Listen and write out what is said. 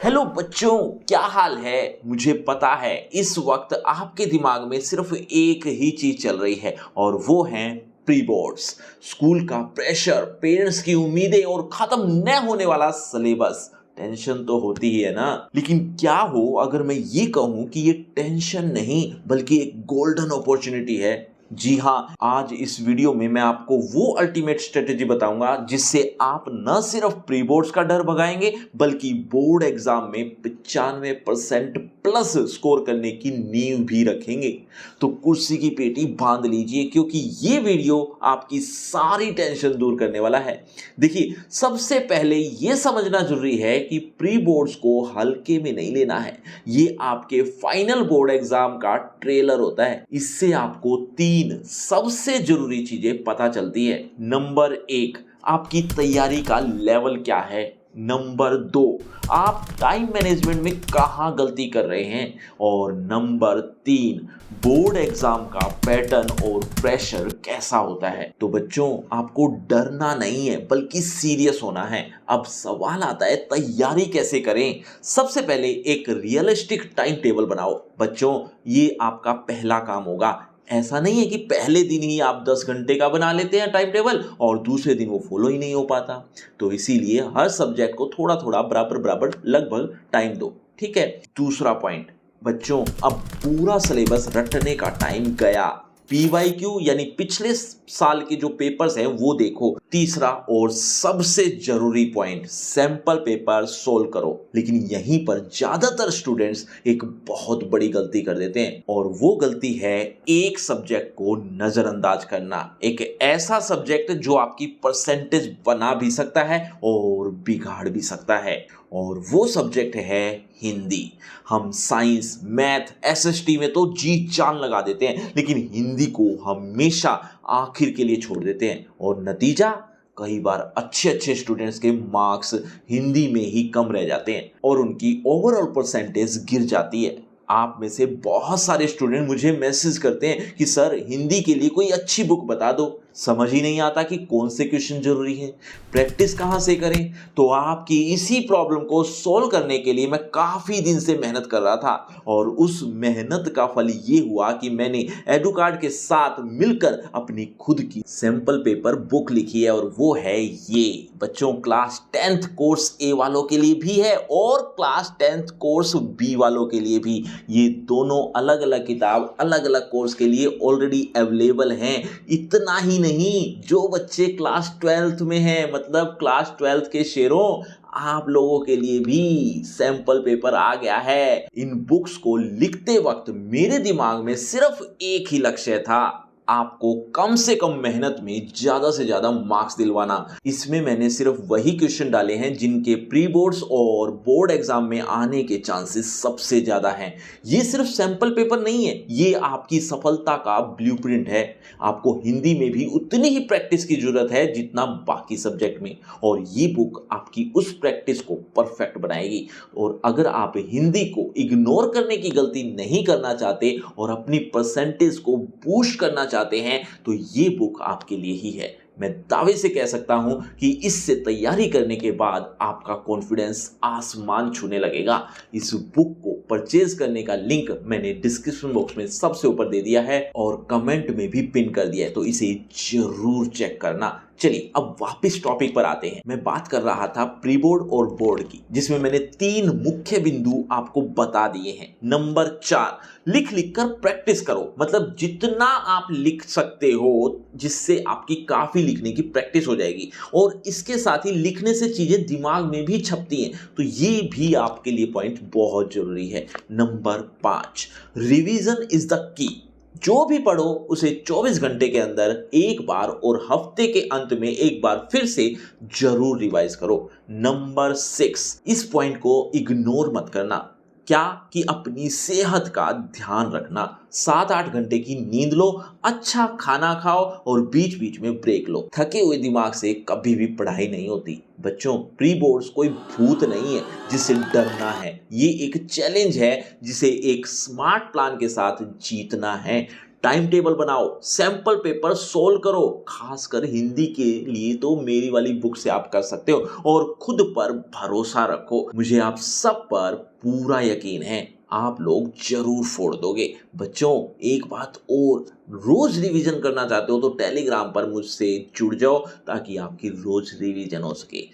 Hello बच्चों, क्या हाल है। मुझे पता है इस वक्त आपके दिमाग में सिर्फ एक ही चीज चल रही है और वो है प्री बोर्ड्स। स्कूल का प्रेशर, पेरेंट्स की उम्मीदें और खत्म न होने वाला सिलेबस। टेंशन तो होती ही है ना, लेकिन क्या हो अगर मैं ये कहूं कि ये टेंशन नहीं बल्कि एक गोल्डन अपॉर्चुनिटी है। जी हाँ, आज इस वीडियो में मैं आपको वो अल्टीमेट स्ट्रेटेजी बताऊंगा जिससे आप न सिर्फ प्री बोर्ड्स का डर भगाएंगे बल्कि बोर्ड एग्जाम में 95% प्लस स्कोर करने की नींव भी रखेंगे। तो कुर्सी की पेटी बांध लीजिए क्योंकि ये वीडियो आपकी सारी टेंशन दूर करने वाला है। देखिए, सबसे पहले ये समझना जरूरी है कि प्री बोर्ड्स को हल्के में नहीं लेना है। ये आपके फाइनल बोर्ड एग्जाम का ट्रेलर होता है। इससे आपको तीन सबसे जरूरी चीजें पता चलती है। नंबर एक, आपकी तैयारी का लेवल क्या है। नंबर दो, आप टाइम मैनेजमेंट में कहां गलती कर रहे हैं। और नंबर तीन, बोर्ड एग्जाम का पैटर्न और प्रेशर कैसा होता है। तो बच्चों, आपको डरना नहीं है बल्कि सीरियस होना है। अब सवाल आता है तैयारी कैसे करें। सबसे पहले एक रियलिस्टिक टाइम टेबल बनाओ। बच्चों, ये आपका पहला काम होगा। ऐसा नहीं है कि पहले दिन ही आप 10 घंटे का बना लेते हैं टाइम टेबल और दूसरे दिन वो फॉलो ही नहीं हो पाता। तो इसीलिए हर सब्जेक्ट को थोड़ा थोड़ा बराबर बराबर लगभग टाइम दो। ठीक है। दूसरा पॉइंट, बच्चों, अब पूरा सिलेबस रटने का टाइम गया। पीवाईक्यू यानी पिछले साल के जो पेपर्स हैं वो देखो। तीसरा और सबसे जरूरी पॉइंट, सैंपल पेपर सोल्व करो। लेकिन यहीं पर ज्यादातर स्टूडेंट्स एक बहुत बड़ी गलती कर देते हैं और वो गलती है एक सब्जेक्ट को नजरअंदाज करना। एक ऐसा सब्जेक्ट जो आपकी परसेंटेज बना भी सकता है और बिगाड़ भी सकता है, और वो सब्जेक्ट है हिंदी। हम साइंस, मैथ, एसएसटी में तो जी जान लगा देते हैं, लेकिन हिंदी को हमेशा आखिर के लिए छोड़ देते हैं और नतीजा, कई बार अच्छे अच्छे स्टूडेंट्स के मार्क्स हिंदी में ही कम रह जाते हैं और उनकी ओवरऑल परसेंटेज गिर जाती है। आप में से बहुत सारे स्टूडेंट मुझे मैसेज करते हैं कि सर, हिंदी के लिए कोई अच्छी बुक बता दो। समझ ही नहीं आता कि कौन से क्वेश्चन जरूरी है, प्रैक्टिस कहाँ से करें। तो आपकी इसी प्रॉब्लम को सॉल्व करने के लिए मैं काफ़ी दिन से मेहनत कर रहा था और उस मेहनत का फल ये हुआ कि मैंने एडुकार्ड के साथ मिलकर अपनी खुद की सैंपल पेपर बुक लिखी है और वो है ये। बच्चों, क्लास 10th कोर्स ए वालों के लिए भी है और क्लास 10th कोर्स बी वालों के लिए भी। ये दोनों अलग अलग किताब अलग अलग कोर्स के लिए ऑलरेडी अवेलेबल हैं। इतना ही नहीं, जो बच्चे क्लास 12th में हैं, मतलब क्लास 12th के शेरों, आप लोगों के लिए भी सैंपल पेपर आ गया है। इन बुक्स को लिखते वक्त मेरे दिमाग में सिर्फ एक ही लक्ष्य था, आपको कम से कम मेहनत में ज्यादा से ज्यादा मार्क्स दिलवाना। इसमें मैंने सिर्फ वही क्वेश्चन डाले हैं जिनके प्री बोर्ड्स और बोर्ड एग्जाम में आने के चांसेस सबसे ज्यादा हैं। ये सिर्फ सैंपल पेपर नहीं है, ये आपकी सफलता का ब्लूप्रिंट है। आपको हिंदी में भी उतनी ही प्रैक्टिस की जरूरत है जितना बाकी सब्जेक्ट में, और ये बुक आपकी उस प्रैक्टिस को परफेक्ट बनाएगी। और अगर आप हिंदी को इग्नोर करने की गलती नहीं करना चाहते और अपनी परसेंटेज को बूस्ट करना चाहते हैं तो ये बुक आपके लिए ही है। मैं दावे से कह सकता हूं कि इससे तैयारी करने के बाद आपका कॉन्फिडेंस आसमान छूने लगेगा। इस बुक को परचेज करने का लिंक मैंने डिस्क्रिप्शन बॉक्स में सबसे ऊपर दे दिया है और कमेंट में भी पिन कर दिया है, तो इसे जरूर चेक करना। चलिए, अब वापस टॉपिक पर आते हैं। मैं बात कर रहा था प्री बोर्ड और बोर्ड की, जिसमें मैंने 3 मुख्य बिंदु आपको बता दिए हैं। नंबर 4, लिख लिख कर प्रैक्टिस करो। मतलब जितना आप लिख सकते हो, जिससे आपकी काफी लिखने की प्रैक्टिस हो जाएगी और इसके साथ ही लिखने से चीजें दिमाग में भी छपती हैं, तो ये भी आपके लिए पॉइंट बहुत जरूरी है। Number 5, revision is the key. जो भी पढ़ो उसे 24 घंटे के अंदर एक बार और हफ्ते के अंत में एक बार फिर से जरूर रिवाइज करो। नंबर 6, इस पॉइंट को इग्नोर मत करना। क्या कि अपनी सेहत का ध्यान रखना। 7-8 घंटे की नींद लो, अच्छा खाना खाओ और बीच बीच में ब्रेक लो। थके हुए दिमाग से कभी भी पढ़ाई नहीं होती। बच्चों, प्री बोर्ड्स कोई भूत नहीं है जिसे डरना है, ये एक चैलेंज है जिसे एक स्मार्ट प्लान के साथ जीतना है। टाइम टेबल बनाओ, सैंपल पेपर सोल्व करो, खासकर हिंदी के लिए तो मेरी वाली बुक से आप कर सकते हो और खुद पर भरोसा रखो। मुझे आप सब पर पूरा यकीन है, आप लोग जरूर फोड़ दोगे। बच्चों, एक बात और, रोज रिवीजन करना चाहते हो तो टेलीग्राम पर मुझसे जुड़ जाओ ताकि आपकी रोज रिवीजन हो सके।